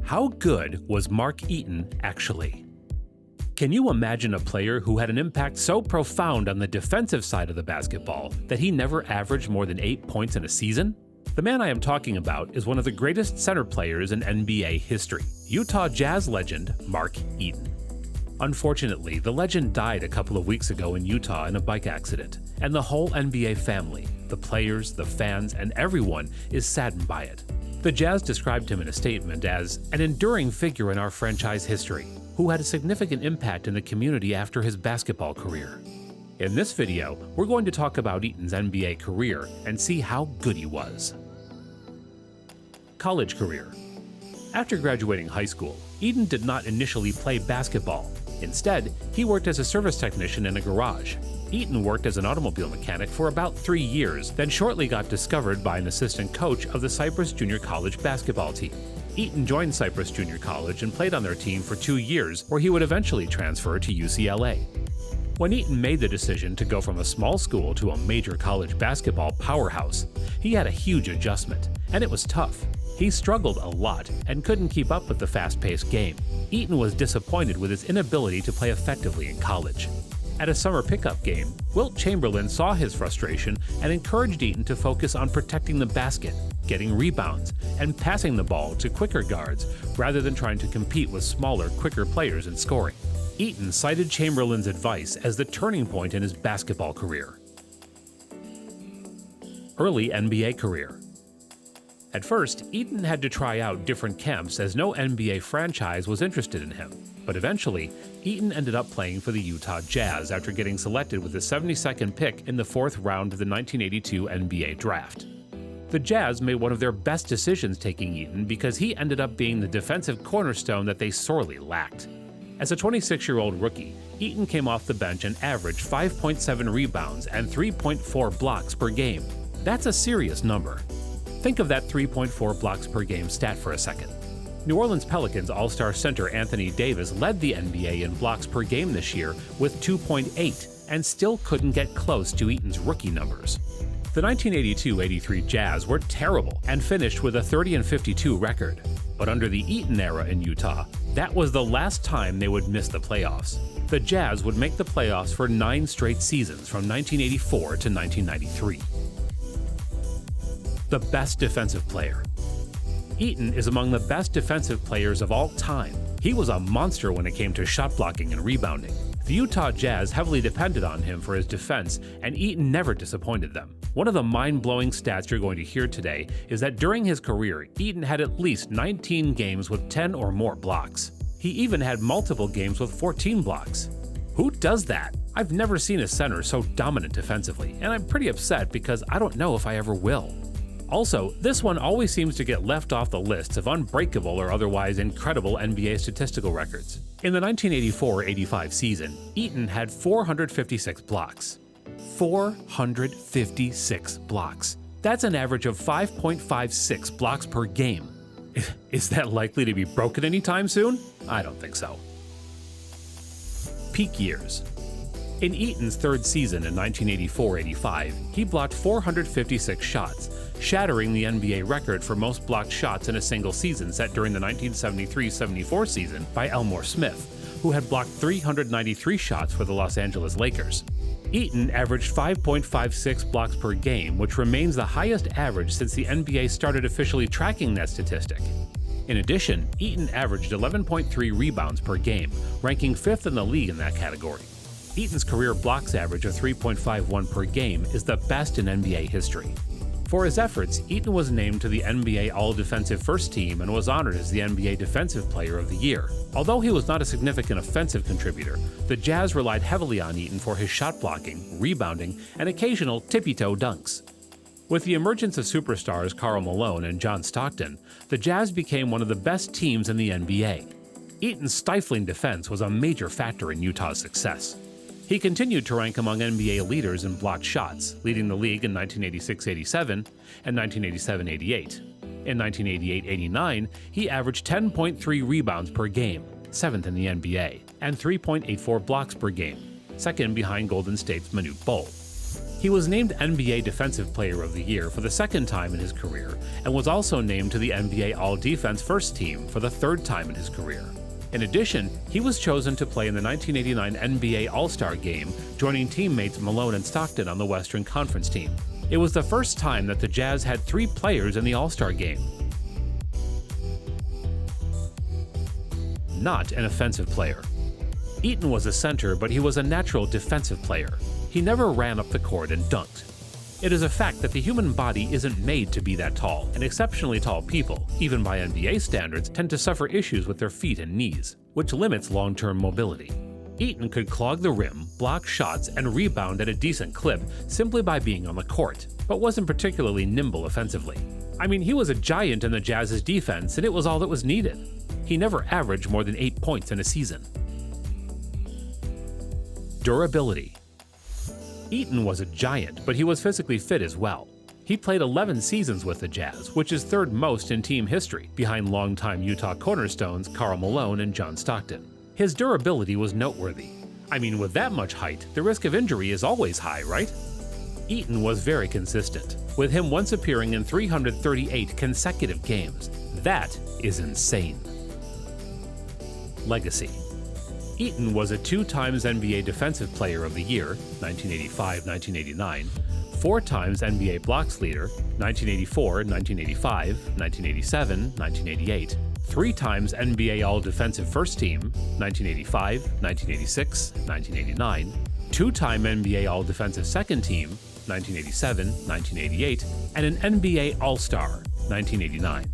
How good was Mark Eaton actually? Can you imagine a player who had an impact so profound on the defensive side of the basketball that he never averaged more than 8 points in a season? The man I am talking about is one of the greatest center players in NBA history, Utah Jazz legend Mark Eaton. Unfortunately, the legend died a couple of weeks ago in Utah in a bike accident, and the whole NBA family, the players, the fans, and everyone is saddened by it. The Jazz described him in a statement as an enduring figure in our franchise history, who had a significant impact in the community after his basketball career. In this video, we're going to talk about Eaton's NBA career and see how good he was. College career. After graduating high school, Eaton did not initially play basketball. Instead, he worked as a service technician in a garage. Eaton worked as an automobile mechanic for about 3 years, then shortly got discovered by an assistant coach of the Cypress Junior College basketball team. Eaton joined Cypress Junior College and played on their team for 2 years, where he would eventually transfer to UCLA. When Eaton made the decision to go from a small school to a major college basketball powerhouse, he had a huge adjustment, and it was tough. He struggled a lot and couldn't keep up with the fast-paced game. Eaton was disappointed with his inability to play effectively in college. At a summer pickup game, Wilt Chamberlain saw his frustration and encouraged Eaton to focus on protecting the basket, getting rebounds, and passing the ball to quicker guards rather than trying to compete with smaller, quicker players in scoring. Eaton cited Chamberlain's advice as the turning point in his basketball career. Early NBA career. At first, Eaton had to try out different camps as no NBA franchise was interested in him. But eventually, Eaton ended up playing for the Utah Jazz after getting selected with the 72nd pick in the 4th round of the 1982 NBA Draft. The Jazz made one of their best decisions taking Eaton because he ended up being the defensive cornerstone that they sorely lacked. As a 26-year-old rookie, Eaton came off the bench and averaged 5.7 rebounds and 3.4 blocks per game. That's a serious number. Think of that 3.4 blocks per game stat for a second. New Orleans Pelicans All-Star center Anthony Davis led the NBA in blocks per game this year with 2.8 and still couldn't get close to Eaton's rookie numbers. The 1982-83 Jazz were terrible and finished with a 30-52 record. But under the Eaton era in Utah, that was the last time they would miss the playoffs. The Jazz would make the playoffs for 9 straight seasons from 1984 to 1993. The best defensive player. Eaton is among the best defensive players of all time. He was a monster when it came to shot blocking and rebounding. The Utah Jazz heavily depended on him for his defense, and Eaton never disappointed them. One of the mind-blowing stats you're going to hear today is that during his career, Eaton had at least 19 games with 10 or more blocks. He even had multiple games with 14 blocks. Who does that? I've never seen a center so dominant defensively, and I'm pretty upset because I don't know if I ever will. Also, this one always seems to get left off the lists of unbreakable or otherwise incredible NBA statistical records. In the 1984-85 season, Eaton had 456 blocks. 456 blocks. That's an average of 5.56 blocks per game. Is that likely to be broken anytime soon? I don't think so. Peak years. In Eaton's 3rd season in 1984-85, he blocked 456 shots, shattering the NBA record for most blocked shots in a single season set during the 1973-74 season by Elmore Smith, who had blocked 393 shots for the Los Angeles Lakers. Eaton averaged 5.56 blocks per game, which remains the highest average since the NBA started officially tracking that statistic. In addition, Eaton averaged 11.3 rebounds per game, ranking 5th in the league in that category. Eaton's career blocks average of 3.51 per game is the best in NBA history. For his efforts, Eaton was named to the NBA All-Defensive First Team and was honored as the NBA Defensive Player of the Year. Although he was not a significant offensive contributor, the Jazz relied heavily on Eaton for his shot blocking, rebounding, and occasional tippy-toe dunks. With the emergence of superstars Karl Malone and John Stockton, the Jazz became one of the best teams in the NBA. Eaton's stifling defense was a major factor in Utah's success. He continued to rank among NBA leaders in blocked shots, leading the league in 1986-87 and 1987-88. In 1988-89, he averaged 10.3 rebounds per game, 7th in the NBA, and 3.84 blocks per game, second behind Golden State's Manute Bol. He was named NBA Defensive Player of the Year for the second time in his career, and was also named to the NBA All-Defense First Team for the third time in his career. In addition, he was chosen to play in the 1989 NBA All-Star Game, joining teammates Malone and Stockton on the Western Conference team. It was the first time that the Jazz had 3 players in the All-Star Game. Not an offensive player. Eaton was a center, but he was a natural defensive player. He never ran up the court and dunked. It is a fact that the human body isn't made to be that tall, and exceptionally tall people, even by NBA standards, tend to suffer issues with their feet and knees, which limits long-term mobility. Eaton could clog the rim, block shots, and rebound at a decent clip simply by being on the court, but wasn't particularly nimble offensively. I mean, he was a giant in the Jazz's defense, and it was all that was needed. He never averaged more than 8 points in a season. Durability. Eaton was a giant, but he was physically fit as well. He played 11 seasons with the Jazz, which is third most in team history, behind longtime Utah cornerstones Karl Malone and John Stockton. His durability was noteworthy. I mean, with that much height, the risk of injury is always high, right? Eaton was very consistent, with him once appearing in 338 consecutive games. That is insane. Legacy. Eaton was a 2-times NBA Defensive Player of the Year, 1985-1989, 4-times NBA Blocks Leader, 1984, 1985, 1987, 1988, 3-times NBA All-Defensive First Team, 1985, 1986, 1989, 2-time NBA All-Defensive Second Team, 1987, 1988, and an NBA All-Star, 1989.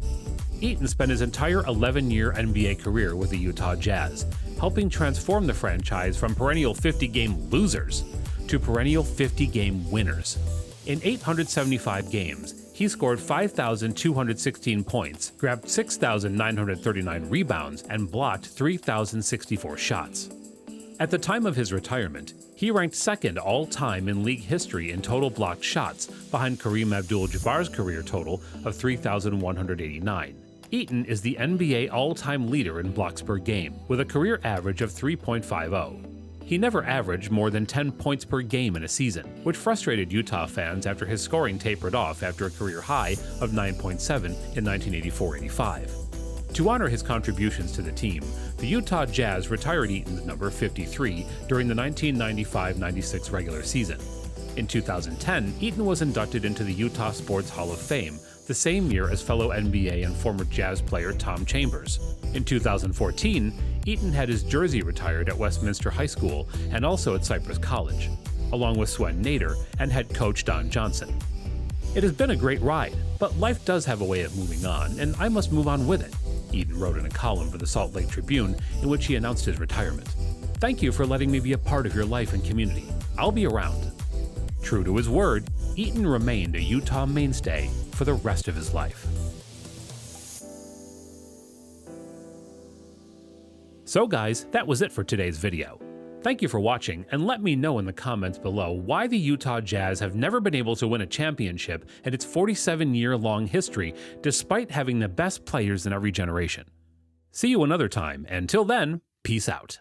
Eaton spent his entire 11-year NBA career with the Utah Jazz, helping transform the franchise from perennial 50-game losers to perennial 50-game winners. In 875 games, he scored 5,216 points, grabbed 6,939 rebounds, and blocked 3,064 shots. At the time of his retirement, he ranked second all-time in league history in total blocked shots, behind Kareem Abdul-Jabbar's career total of 3,189. Eaton is the NBA all-time leader in blocks per game, with a career average of 3.50. He never averaged more than 10 points per game in a season, which frustrated Utah fans after his scoring tapered off after a career high of 9.7 in 1984-85. To honor his contributions to the team, the Utah Jazz retired Eaton's number 53 during the 1995-96 regular season. In 2010, Eaton was inducted into the Utah Sports Hall of Fame, the same year as fellow NBA and former Jazz player Tom Chambers. In 2014, Eaton had his jersey retired at Westminster High School and also at Cypress College, along with Swen Nader and head coach Don Johnson. It has been a great ride, but life does have a way of moving on, and I must move on with it, Eaton wrote in a column for the Salt Lake Tribune in which he announced his retirement. Thank you for letting me be a part of your life and community. I'll be around. True to his word, Eaton remained a Utah mainstay for the rest of his life. So guys, that was it for today's video. Thank you for watching, and let me know in the comments below why the Utah Jazz have never been able to win a championship in its 47-year-long history despite having the best players in every generation. See you another time, and till then, peace out.